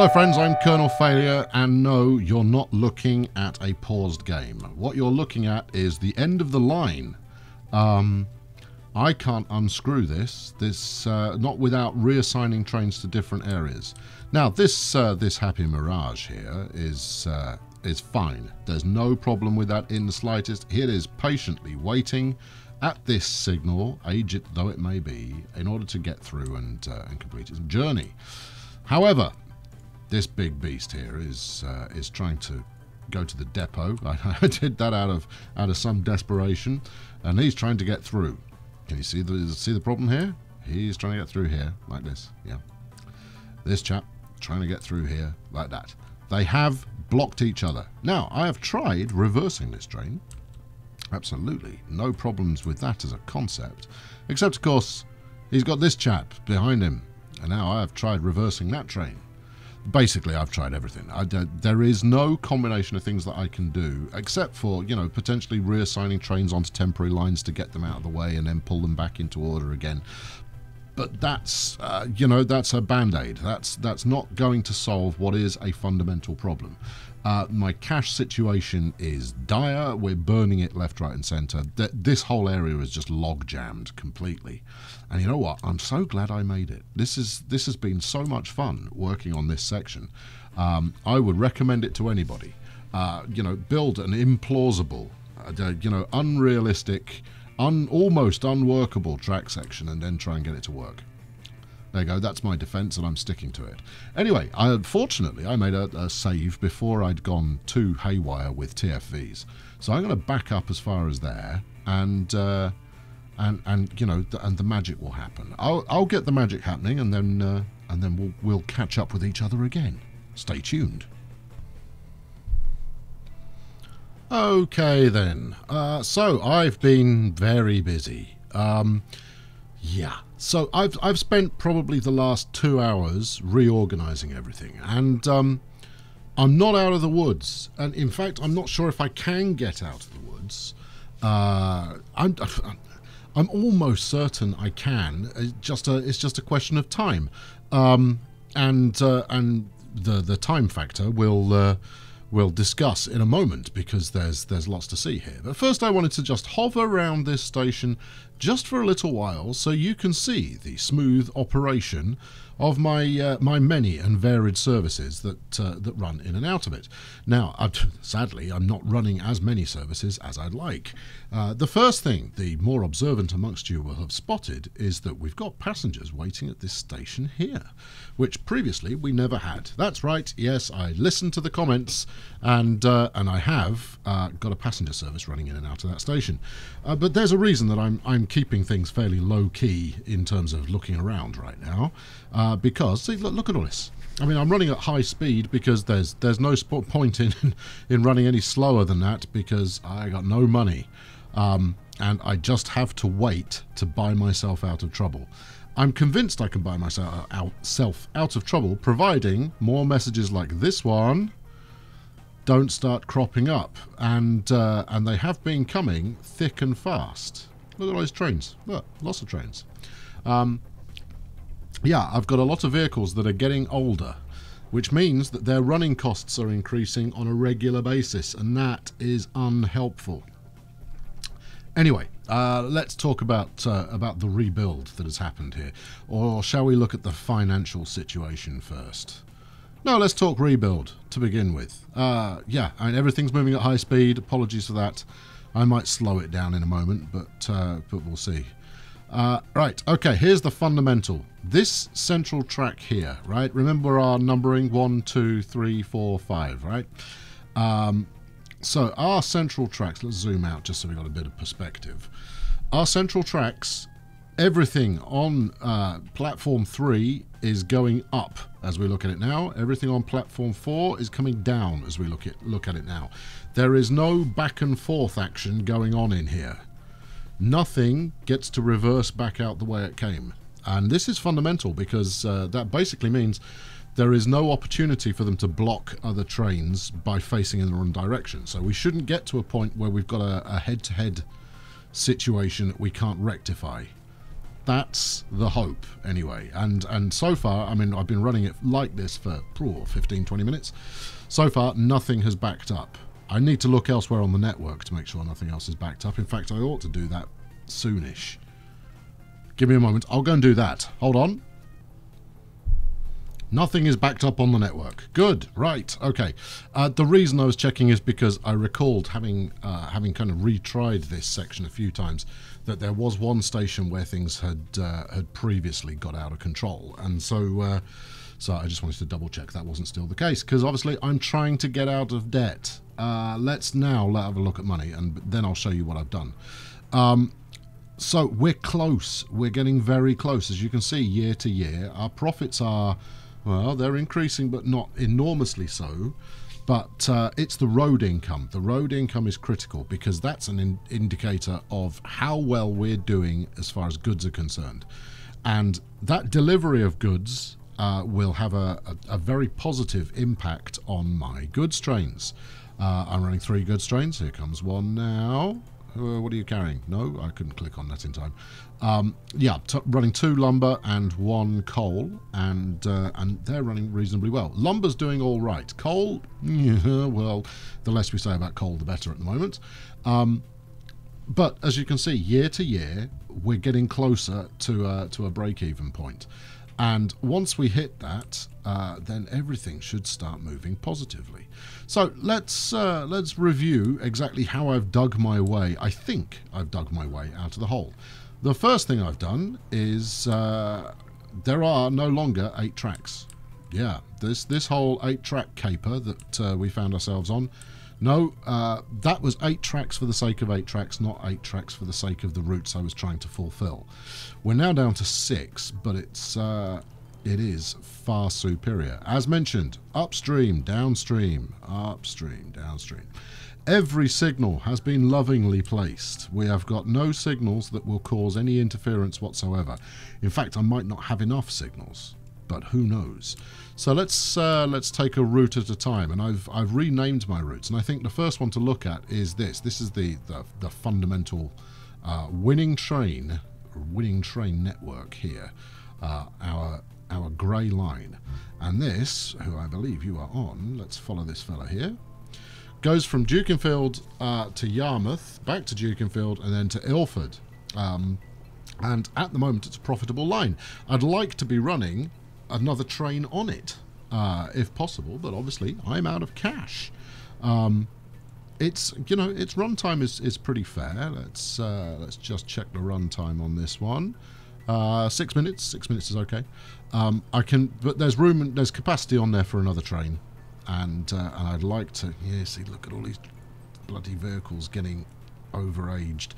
Hello friends, I'm Colonel Failure, and no, you're not looking at a paused game. What you're looking at is the end of the line. I can't unscrew this not without reassigning trains to different areas. Now this Happy Mirage here is fine. There's no problem with that in the slightest. It is patiently waiting at this signal, age it though it may be, in order to get through and complete its journey. However, this big beast here is trying to go to the depot. I did that out of some desperation, and he's trying to get through. Can you see the problem here? He's trying to get through here like this. Yeah, this chap trying to get through here like that. They have blocked each other. Now I have tried reversing this train. Absolutely no problems with that as a concept, except of course he's got this chap behind him, and now I have tried reversing that train. Basically, I've tried everything. There is no combination of things that I can do, except for, you know, potentially reassigning trains onto temporary lines to get them out of the way and then pull them back into order again. But that's, you know, that's a band-aid. That's not going to solve what is a fundamental problem. My cash situation is dire. We're burning it left, right, and centre. This whole area is just log-jammed completely. And you know what? I'm so glad I made it. This has been so much fun working on this section. I would recommend it to anybody. You know, build an implausible, you know, unrealistic, almost unworkable track section, and then try and get it to work. There you go, that's my defense, and I'm sticking to it. Anyway, fortunately, I made a save before I'd gone too haywire with TFVs. So I'm going to back up as far as there, and you know, and the magic will happen. I'll get the magic happening, and then we'll catch up with each other again. Stay tuned. Okay then. So I've been very busy. Yeah. So I've spent probably the last 2 hours reorganizing everything, and I'm not out of the woods. And in fact, I'm not sure if I can get out of the woods. I'm almost certain I can. It's just a question of time, and the time factor we'll discuss in a moment, because there's lots to see here. But first I wanted to just hover around this station just for a little while so you can see the smooth operation of my my many and varied services that run in and out of it. Now, sadly, I'm not running as many services as I'd like. The first thing the more observant amongst you will have spotted is that we've got passengers waiting at this station here, which previously we never had. That's right, yes, I listened to the comments, and I have got a passenger service running in and out of that station. But there's a reason that I'm keeping things fairly low-key in terms of looking around right now. Because, see, look at all this. I mean, I'm running at high speed because there's no point in running any slower than that, because I got no money. And I just have to wait to buy myself out of trouble. I'm convinced I can buy myself out of trouble, providing more messages like this one don't start cropping up. And they have been coming thick and fast. Look at all those trains. Look, lots of trains. Yeah, I've got a lot of vehicles that are getting older, which means that their running costs are increasing on a regular basis, and that is unhelpful. Anyway, let's talk about the rebuild that has happened here. Or shall we look at the financial situation first? No, let's talk rebuild to begin with. Yeah, I mean, everything's moving at high speed. Apologies for that. I might slow it down in a moment, but we'll see. Right, okay, here's the fundamental. This central track here, right? Remember our numbering, 1, 2, 3, 4, 5, right? So our central tracks, let's zoom out just so we got a bit of perspective. Our central tracks, everything on platform 3 is going up as we look at it now. Everything on platform 4 is coming down as we look at it now. There is no back and forth action going on in here. Nothing gets to reverse back out the way it came. And this is fundamental, because that basically means there is no opportunity for them to block other trains by facing in the wrong direction. So we shouldn't get to a point where we've got a head-to-head situation that we can't rectify. That's the hope, anyway. And so far, I mean, I've been running it like this for 15, 20 minutes. So far, nothing has backed up. I need to look elsewhere on the network to make sure nothing else is backed up. In fact, I ought to do that soonish. Give me a moment. I'll go and do that. Hold on. Nothing is backed up on the network. Good. Right. Okay. The reason I was checking is because I recalled having kind of retried this section a few times, that there was one station where things had previously got out of control, and so I just wanted to double check that wasn't still the case, because obviously I'm trying to get out of debt. Let's now have a look at money, and then I'll show you what I've done. So we're close. We're getting very close. As you can see, year to year, our profits are, well, they're increasing, but not enormously so. But it's the road income. The road income is critical, because that's an indicator of how well we're doing as far as goods are concerned. And that delivery of goods will have a very positive impact on my goods trains. I'm running 3 goods trains. Here comes one now. What are you carrying? No, I couldn't click on that in time. Yeah, running 2 lumber and 1 coal, and they're running reasonably well. Lumber's doing all right. Coal, yeah, well, the less we say about coal, the better at the moment. But as you can see, year to year, we're getting closer to a break-even point. And once we hit that, then everything should start moving positively. So let's review exactly how I've dug my way. I think I've dug my way out of the hole. The first thing I've done is there are no longer 8 tracks. Yeah, this whole 8-track caper that we found ourselves on. No, that was 8 tracks for the sake of 8 tracks, not 8 tracks for the sake of the routes I was trying to fulfill. We're now down to 6, but it is far superior. As mentioned, upstream, downstream, upstream, downstream. Every signal has been lovingly placed. We have got no signals that will cause any interference whatsoever. In fact, I might not have enough signals, but who knows? So let's take a route at a time, and I've renamed my routes, and I think the first one to look at is this. This is the fundamental winning train network here, our grey line, and this, who I believe you are on, let's follow this fella here, goes from Dukinfield to Yarmouth, back to Dukinfield, and then to Ilford, and at the moment it's a profitable line. I'd like to be running another train on it, if possible, but obviously I'm out of cash. It's, you know, its runtime is pretty fair. Let's just check the runtime on this one. 6 minutes. 6 minutes is okay. But there's room and there's capacity on there for another train, and I'd like to. Yeah, see, look at all these bloody vehicles getting overaged,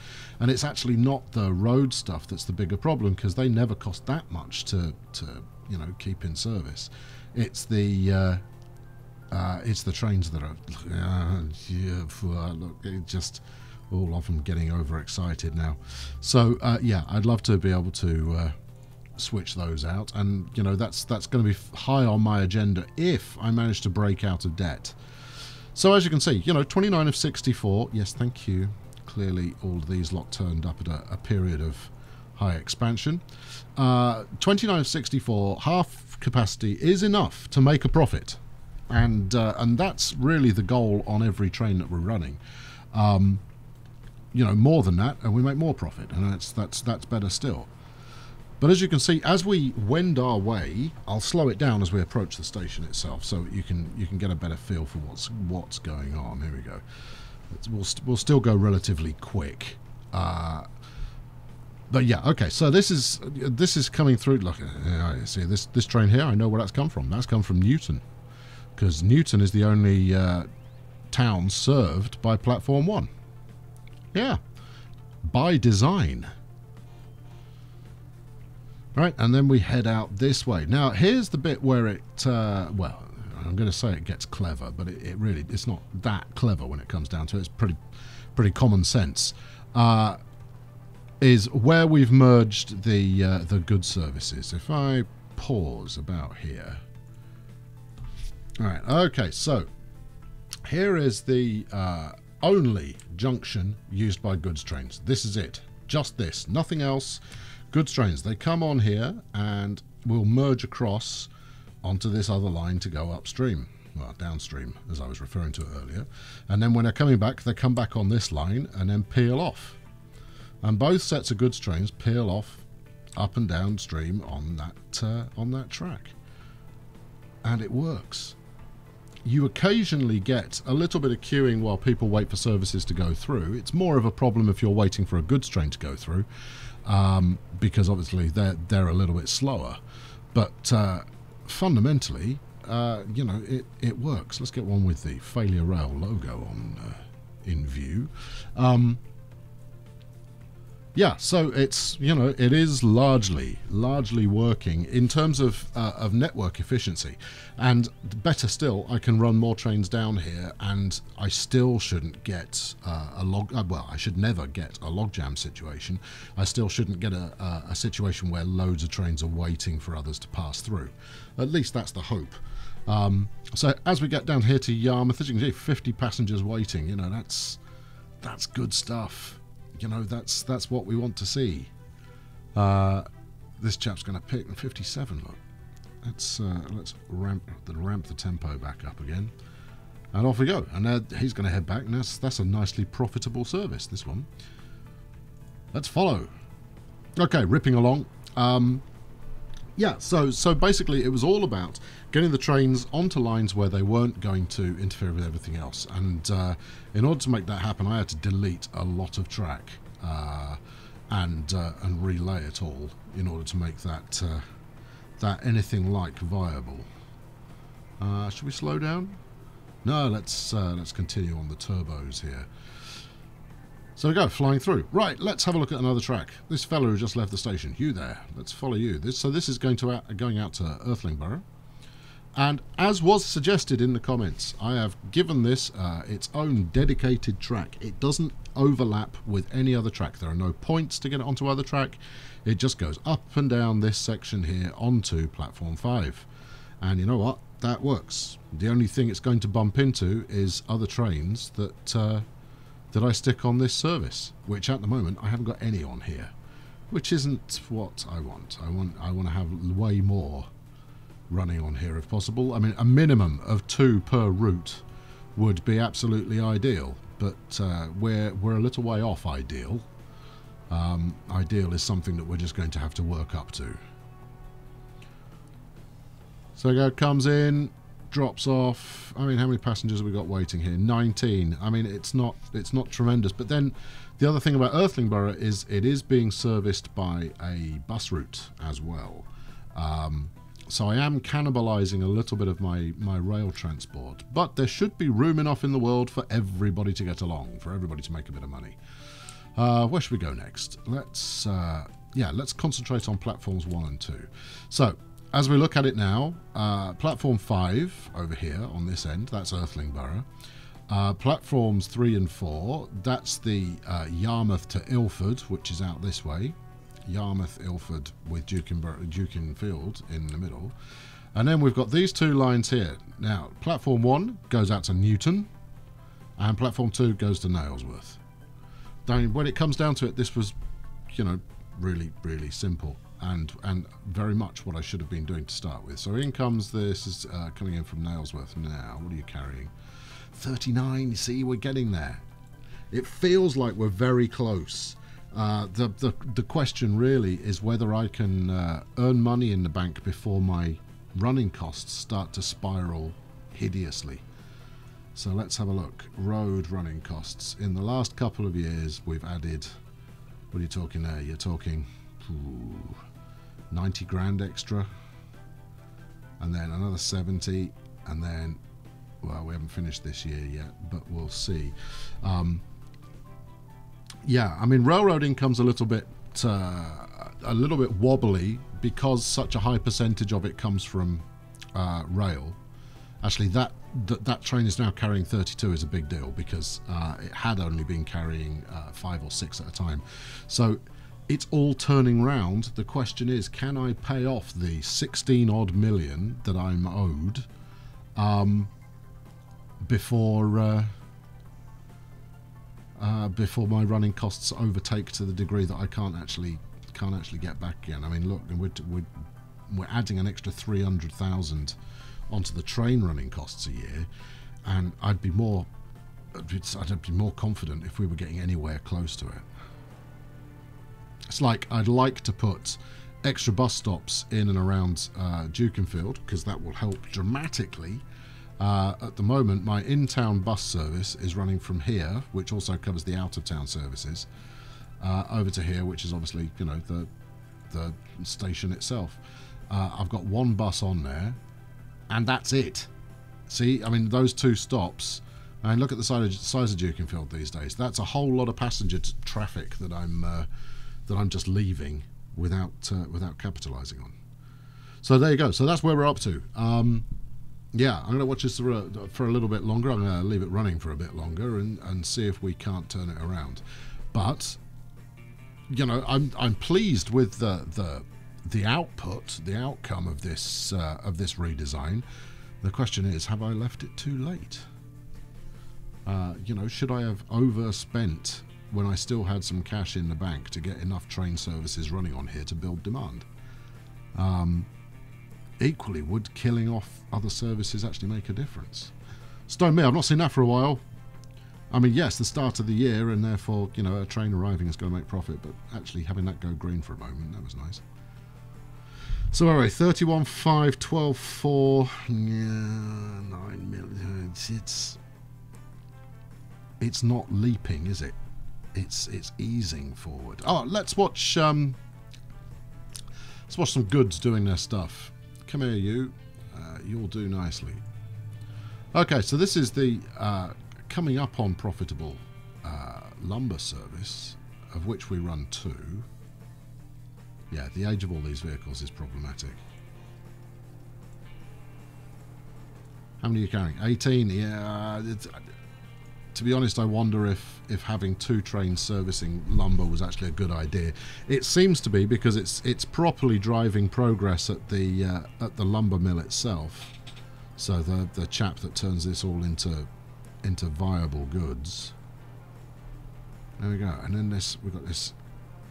and it's actually not the road stuff that's the bigger problem, because they never cost that much to you know, keep in service. It's the trains that are look, it just all of them getting overexcited now. So yeah, I'd love to be able to switch those out, and you know, that's going to be high on my agenda if I manage to break out of debt. So as you can see, you know, 29 of 64. Yes, thank you. Clearly all of these lot turned up at a period of high expansion. 29 of 64, half capacity is enough to make a profit, and that's really the goal on every train that we're running. You know, more than that, and we make more profit, and that's better still. But as you can see, as we wend our way, I'll slow it down as we approach the station itself, so you can get a better feel for what's going on. Here we go. We'll still go relatively quick. But yeah, okay. So this is coming through. Look, see this train here. I know where that's come from. That's come from Newton, because Newton is the only town served by Platform 1. Yeah, by design. Right, and then we head out this way. Now, here's the bit where it, well, I'm going to say it gets clever, but it's not that clever when it comes down to it. It's pretty common sense. Is where we've merged the goods services. If I pause about here. All right, okay, so here is the only junction used by goods trains. This is it, just this, nothing else. Goods trains, they come on here and will merge across onto this other line to go upstream. Well, downstream, as I was referring to earlier. And then when they're coming back, they come back on this line and then peel off. And both sets of goods trains peel off up and downstream on that track. And it works. You occasionally get a little bit of queuing while people wait for services to go through. It's more of a problem if you're waiting for a goods train to go through, because obviously they're a little bit slower. But fundamentally, you know, it works. Let's get one with the Failure Rail logo on in view. Yeah, so it's, you know, it is largely working in terms of network efficiency, and better still, I can run more trains down here, and I still shouldn't get I should never get a logjam situation. I still shouldn't get a situation where loads of trains are waiting for others to pass through. At least that's the hope. So as we get down here to Yarmouth, as you can see, 50 passengers waiting. You know, that's good stuff. You know, that's what we want to see. This chap's going to pick 57. Look, let's ramp the tempo back up again, and off we go. And he's going to head back. And that's a nicely profitable service. This one. Let's follow. Okay, ripping along. Yeah, so basically it was all about getting the trains onto lines where they weren't going to interfere with everything else. And in order to make that happen, I had to delete a lot of track and relay it all in order to make that anything like viable. Should we slow down? No, let's continue on the turbos here. So we go, flying through. Right, let's have a look at another track. This fella who just left the station. You there. Let's follow you. So this is going out to Earthling. And as was suggested in the comments, I have given this its own dedicated track. It doesn't overlap with any other track. There are no points to get it onto other track. It just goes up and down this section here onto platform 5. And you know what? That works. The only thing it's going to bump into is other trains that I stick on this service, which at the moment I haven't got any on here, which isn't what I want. I want to have way more running on here if possible. I mean, a minimum of 2 per route would be absolutely ideal, but we're a little way off ideal. Ideal is something that we're just going to have to work up to. So it comes in, drops off. I mean, how many passengers have we got waiting here? 19. I mean, it's not tremendous. But then the other thing about Earthling is it is being serviced by a bus route as well. So I am cannibalizing a little bit of my rail transport. But there should be room enough in the world for everybody to get along, for everybody to make a bit of money. Where should we go next? Let's concentrate on platforms 1 and 2. So as we look at it now, platform 5 over here on this end, that's Earthling. Platforms 3 and 4, that's the Yarmouth to Ilford, which is out this way. Yarmouth, Ilford with Dukinfield in the middle. And then we've got these 2 lines here. Now, platform 1 goes out to Newton, and platform 2 goes to Nailsworth. When it comes down to it, this was, you know, really, really simple. And very much what I should have been doing to start with. So in comes this, is coming in from Nailsworth now. What are you carrying? 39. You see, we're getting there. It feels like we're very close. The question really is whether I can earn money in the bank before my running costs start to spiral hideously. So let's have a look. Road running costs. In the last couple of years, we've added... What are you talking there? You're talking... 90 grand extra, and then another 70, and then, well, we haven't finished this year yet, but we'll see. Yeah, I mean, railroad income's a little bit wobbly because such a high percentage of it comes from rail. Actually, that train is now carrying 32 is a big deal because it had only been carrying 5 or 6 at a time. So it's all turning round. The question is, can I pay off the 16 odd million that I'm owed before my running costs overtake to the degree that I can't can't actually get back again. I mean, look, we're adding an extra 300,000 onto the train running costs a year, and I'd be more confident if we were getting anywhere close to it. It's like I'd like to put extra bus stops in and around Dukenfield, because that will help dramatically. At the moment, my in-town bus service is running from here, which also covers the out-of-town services, over to here, which is obviously, you know, the station itself. I've got one bus on there, and that's it. See, I mean, those two stops. I mean, look at the size of Dukenfield these days. That's a whole lot of passenger traffic that I'm just leaving without capitalising on. So there you go. So that's where we're up to. Yeah, I'm going to watch this for a little bit longer. I'm going to leave it running for a bit longer and see if we can't turn it around. But you know, I'm pleased with the output, the outcome of this redesign. The question is, have I left it too late? You know, should I have overspent when I still had some cash in the bank to get enough train services running on here to build demand? Equally, would killing off other services actually make a difference? Stone me, I've not seen that for a while. I mean, yes, the start of the year, and therefore, you know, a train arriving is going to make profit, but actually having that go green for a moment, that was nice. So anyway, 31.5, 12.4, yeah, 9 million. It's not leaping, is it? It's easing forward. Oh, let's watch some goods doing their stuff. Come here, you. You'll do nicely. Okay, so this is the coming up on profitable lumber service, of which we run 2. Yeah, the age of all these vehicles is problematic. How many are you carrying? 18. Yeah. To be honest, I wonder if having 2 trains servicing lumber was actually a good idea. It seems to be, because it's properly driving progress at the lumber mill itself. So the chap that turns this all into viable goods. There we go. And then we've got this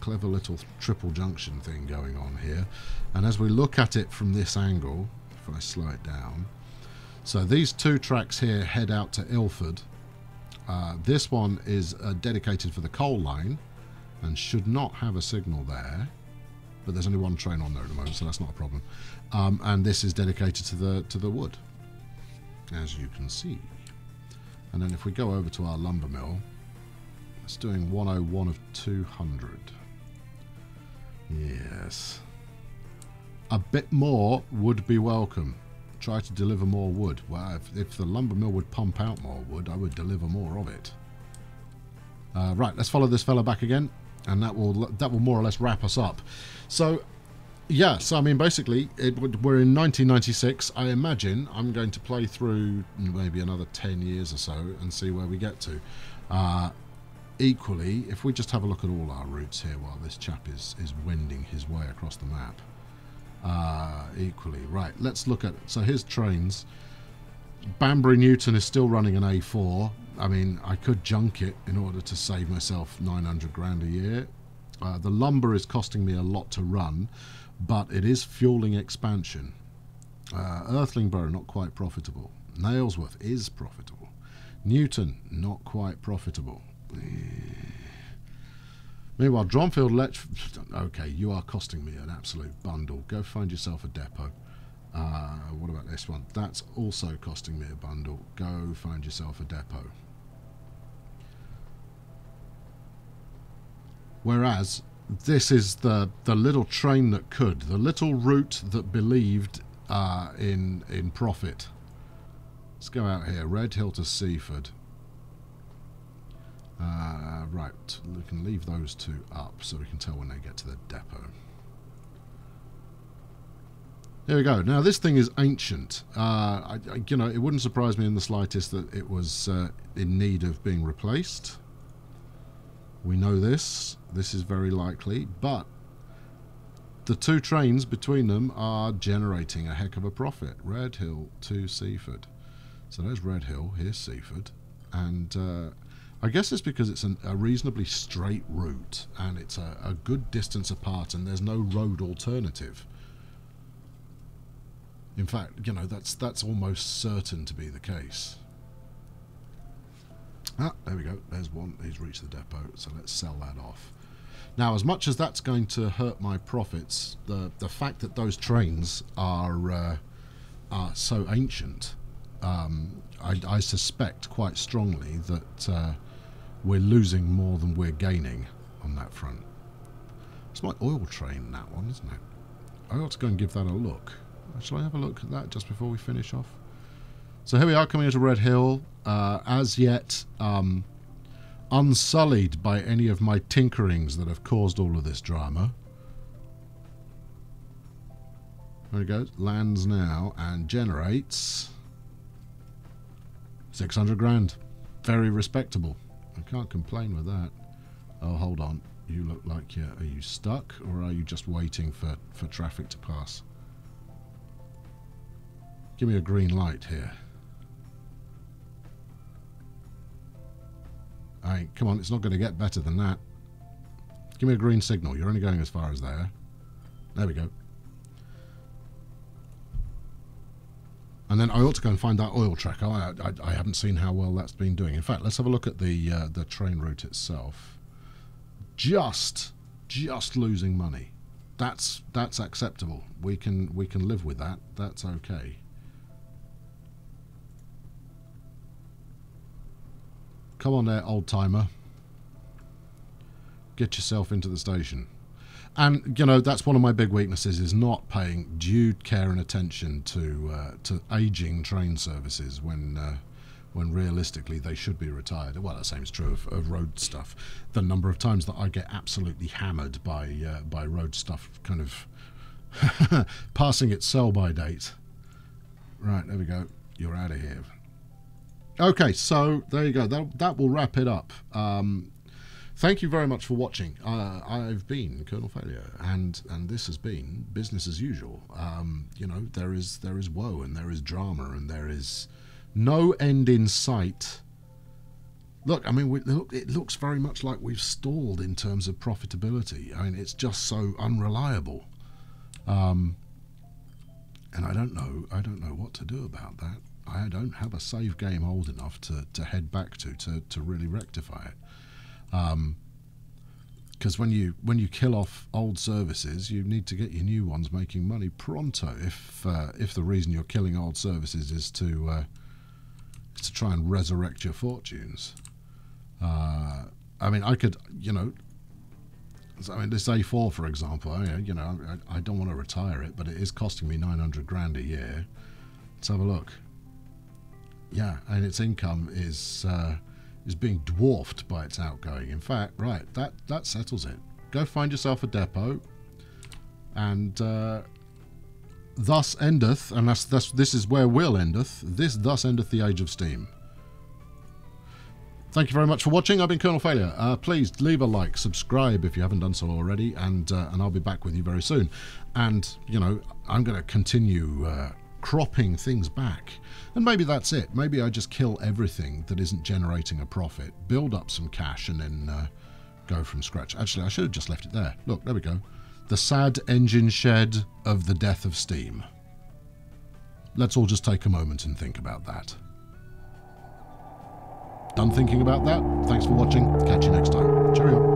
clever little triple junction thing going on here. And as we look at it from this angle, if I slow it down, so these 2 tracks here head out to Ilford. This one is dedicated for the coal line and should not have a signal there, but there's only one train on there at the moment, so that's not a problem. And this is dedicated to the wood, as you can see. And then if we go over to our lumber mill, it's doing 101 of 200. Yes, a bit more would be welcome. Try to deliver more wood. Well, if the lumber mill would pump out more wood, I would deliver more of it. Right, let's follow this fella back again, and that will more or less wrap us up. So, yeah, so I mean, basically, we're in 1996. I imagine I'm going to play through maybe another 10 years or so and see where we get to. Equally, if we just have a look at all our routes here while this chap is wending his way across the map. Equally, right, let's look at, so here's trains. Banbury Newton is still running an A4. I mean, I could junk it in order to save myself 900 grand a year. The lumber is costing me a lot to run, but it is fueling expansion. Earthlingborough, not quite profitable. Nailsworth is profitable. Newton, not quite profitable. Meanwhile, Dronfield, okay, you are costing me an absolute bundle. Go find yourself a depot. What about this one? That's also costing me a bundle. Go find yourself a depot. Whereas, this is the little train that could, the little route that believed in profit. Let's go out here, Red Hill to Seaford. Right, we can leave those 2 up so we can tell when they get to the depot. There we go. Now this thing is ancient. You know, it wouldn't surprise me in the slightest that it was in need of being replaced. We know this. This is very likely, but the 2 trains between them are generating a heck of a profit. Red Hill to Seaford. So there's Red Hill. Here's Seaford, and I guess it's because it's a reasonably straight route and it's a good distance apart and there's no road alternative. In fact, you know, that's almost certain to be the case. Ah, there we go. There's one. He's reached the depot, so let's sell that off. Now, as much as that's going to hurt my profits, the fact that those trains are so ancient, I suspect quite strongly that we're losing more than we're gaining on that front. It's my oil train, that one, isn't it? I ought to go and give that a look. Shall I have a look at that just before we finish off? So here we are coming into Red Hill, as yet unsullied by any of my tinkerings that have caused all of this drama. There it goes, lands now and generates 600 grand. Very respectable. I can't complain with that. Oh, hold on. You look like are you stuck or are you just waiting for traffic to pass? Give me a green light here. Come on, it's not going to get better than that. Give me a green signal. You're only going as far as there. There we go. And then I ought to go and find that oil track. I haven't seen how well that's been doing. In fact, let's have a look at the train route itself. Just losing money. That's acceptable. We can live with that. That's okay. Come on there, old-timer. Get yourself into the station. And, you know, that's one of my big weaknesses, is not paying due care and attention to ageing train services when realistically they should be retired. Well, the same is true of road stuff. The number of times that I get absolutely hammered by road stuff kind of passing its sell-by date. Right, there we go. You're out of here. Okay, so there you go. That will wrap it up. Thank you very much for watching. I've been Colonel Failure, and this has been business as usual. You know, there is woe and there is drama and there is no end in sight. Look, I mean, it looks very much like we've stalled in terms of profitability. I mean, it's just so unreliable. And I don't know what to do about that. I don't have a save game old enough to head back to really rectify it. Because when you kill off old services, you need to get your new ones making money pronto. If the reason you're killing old services is to try and resurrect your fortunes. I mean, I could, you know. I mean, this A4, for example. I don't want to retire it, but it is costing me 900 grand a year. Let's have a look. Yeah, and its income is being dwarfed by its outgoing. In fact, right, that settles it. Go find yourself a depot, and thus endeth, and this is where will endeth. Thus endeth the age of steam. Thank you very much for watching. I've been Colonel Failure. Please leave a like, subscribe if you haven't done so already, and I'll be back with you very soon. And you know, I'm going to continue cropping things back, and maybe that's it. Maybe I just kill everything that isn't generating a profit, build up some cash, and then go from scratch. Actually, I should have just left it there. Look, there we go. The sad engine shed of the death of steam. Let's all just take a moment and think about that. Done thinking about that? Thanks for watching. Catch you next time. Cheerio.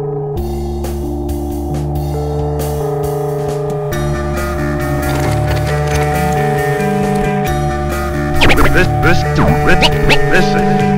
Listen.